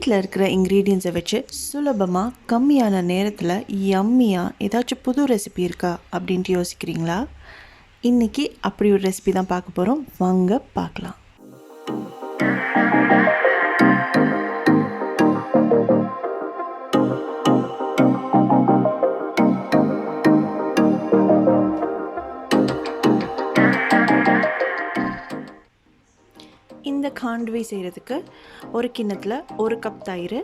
வீட்டில் இருக்கிற இன்க்ரீடியன்ஸை வச்சு சுலபமாக கம்மியான நேரத்தில் யம்மியாக ஏதாச்சும் புது ரெசிபி இருக்கா அப்படின்ட்டு யோசிக்கிறீங்களா? இன்றைக்கி அப்படி ஒரு ரெசிபி தான் பார்க்க போகிறோம். வாங்க பார்க்கலாம். இந்த காண்ட்வி செய்கிறதுக்கு ஒரு கிண்ணத்தில் 1 கப் தயிர்,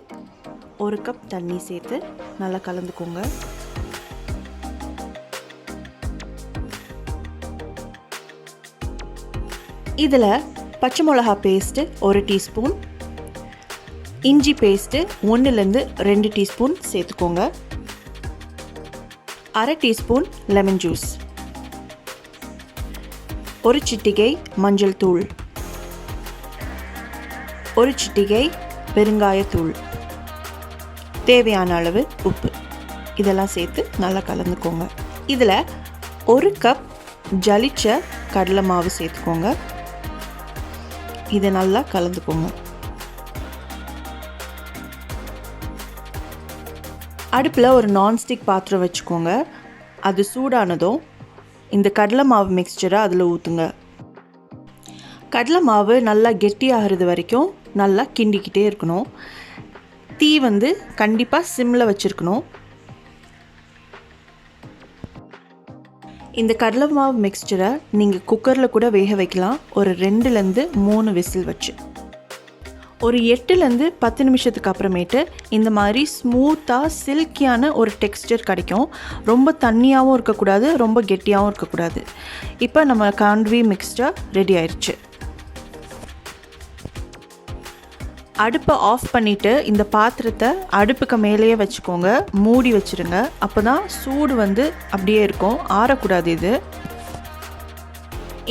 1 கப் தண்ணி சேர்த்து நல்லா கலந்துக்கோங்க. இதில் பச்சை மிளகா பேஸ்ட்டு 1 டீஸ்பூன், இஞ்சி பேஸ்ட்டு 1லேருந்து 2 டீஸ்பூன் சேர்த்துக்கோங்க. 1/2 டீஸ்பூன் லெமன் ஜூஸ், 1 சிட்டிகை மஞ்சள் தூள், 1 சிட்டிகை பெருங்காயத்தூள், தேவையான அளவு உப்பு, இதெல்லாம் சேர்த்து நல்லா கலந்துக்கோங்க. இதில் 1 கப் ஜலிச்ச கடலை மாவு சேர்த்துக்கோங்க. இதை நல்லா கலந்துக்கோங்க. அடுப்பில் ஒரு நான்ஸ்டிக் பாத்திரம் வச்சுக்கோங்க. அது சூடானதும் இந்த கடலை மாவு மிக்ஸ்சரை அதில் ஊற்றுங்க. கடலை மாவு நல்லா கெட்டியாகிறது வரைக்கும் நல்லா கிண்டிக்கிட்டே இருக்கணும். தீ கண்டிப்பாக சிம்மில் வச்சுருக்கணும். இந்த கடலை மாவு மிக்ஸ்சரை நீங்கள் குக்கரில் கூட வேக வைக்கலாம். ஒரு 2லேருந்து 3 விசில் வச்சு. ஒரு 8லேருந்து 10 நிமிஷத்துக்கு அப்புறமேட்டு இந்த மாதிரி ஸ்மூத்தாக சில்கியான ஒரு டெக்ஸ்சர் கிடைக்கும். ரொம்ப தண்ணியாகவும் இருக்கக்கூடாது, ரொம்ப கெட்டியாகவும் இருக்கக்கூடாது. இப்போ நம்ம காண்ட்வி மிக்ஸ்சர் ரெடி ஆயிடுச்சு. அடுப்பை ஆஃப் பண்ணிவிட்டு இந்த பாத்திரத்தை அடுப்புக்கு மேலேயே வச்சுக்கோங்க. மூடி வச்சுருங்க. அப்போ தான் சூடு அப்படியே இருக்கும், ஆறக்கூடாது. இது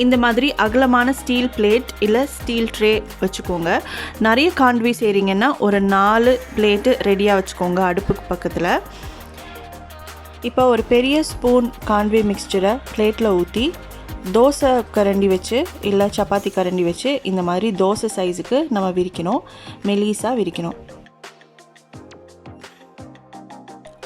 இந்த மாதிரி அகலமான ஸ்டீல் பிளேட் இல்லை ஸ்டீல் ட்ரே வச்சுக்கோங்க. நிறைய காண்ட்வி செய்கிறீங்கன்னா ஒரு 4 பிளேட்டு ரெடியாக வச்சுக்கோங்க அடுப்புக்கு பக்கத்தில். இப்போ ஒரு பெரிய ஸ்பூன் காண்ட்வி மிக்ஸ்சரை பிளேட்டில் ஊற்றி தோசை கரண்டி வச்சு இல்லை சப்பாத்தி கரண்டி வச்சு இந்த மாதிரி தோசை சைஸுக்கு நம்ம விரிக்கணும். மெலிசாக விரிக்கணும்.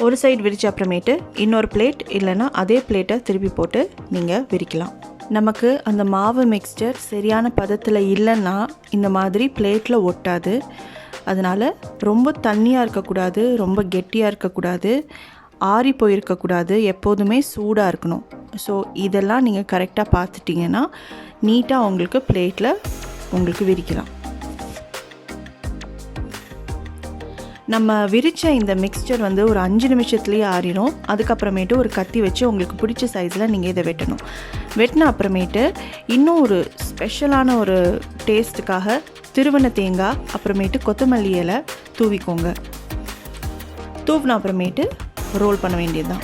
ஒரு சைடு விரிச்ச அப்புறமேட்டு இன்னொரு பிளேட் இல்லைன்னா அதே பிளேட்டை திருப்பி போட்டு நீங்கள் விரிக்கலாம். நமக்கு அந்த மாவு மிக்ஸ்சர் சரியான பதத்தில் இல்லைன்னா இந்த மாதிரி பிளேட்டில் ஒட்டாது. அதனால் ரொம்ப தண்ணியாக இருக்கக்கூடாது, ரொம்ப கெட்டியாக இருக்கக்கூடாது, ஆறி போயிருக்கக்கூடாது, எப்போதுமே சூடாக இருக்கணும். ஸோ இதெல்லாம் நீங்கள் கரெக்டாக பார்த்துட்டிங்கன்னா நீட்டாக உங்களுக்கு பிளேட்டில் உங்களுக்கு விரிக்கலாம். நம்ம விரித்த இந்த மிக்ஸ்சர் ஒரு 5 நிமிஷத்துலேயே ஆறிடும். அதுக்கப்புறமேட்டு ஒரு கத்தி வச்சு உங்களுக்கு பிடிச்ச சைஸில் நீங்கள் இதை வெட்டணும். வெட்டின அப்புறமேட்டு இன்னும் ஒரு ஸ்பெஷலான ஒரு டேஸ்ட்டுக்காக திருவண்ண தேங்காய் அப்புறமேட்டு கொத்தமல்லி இலை தூவிக்கோங்க. தூவின அப்புறமேட்டு ரோல் பண்ண வேண்டியது தான்.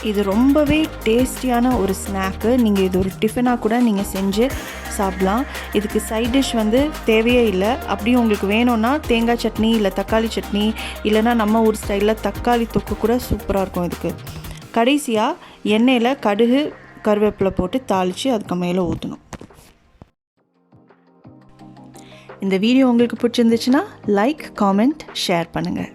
இது ரொம்பவே டேஸ்டியான ஒரு ஸ்நாக்கு. நீங்கள் இது ஒரு டிஃபனாக கூட நீங்கள் செஞ்சு சாப்பிட்லாம். இதுக்கு சைட் டிஷ் தேவையே இல்லை. அப்படியும் உங்களுக்கு வேணும்னா தேங்காய் சட்னி இல்லை தக்காளி சட்னி இல்லைனா நம்ம ஊர் ஸ்டைலில் தக்காளி தொக்கு கூட சூப்பராக இருக்கும். இதுக்கு கடைசியாக எண்ணெயில் கடுகு கருவேப்பிலை போட்டு தாளித்து அதுக்கு மேலே ஊற்றணும். இந்த வீடியோ உங்களுக்கு பிடிச்சிருந்துச்சுன்னா லைக், காமெண்ட், ஷேர் பண்ணுங்கள்.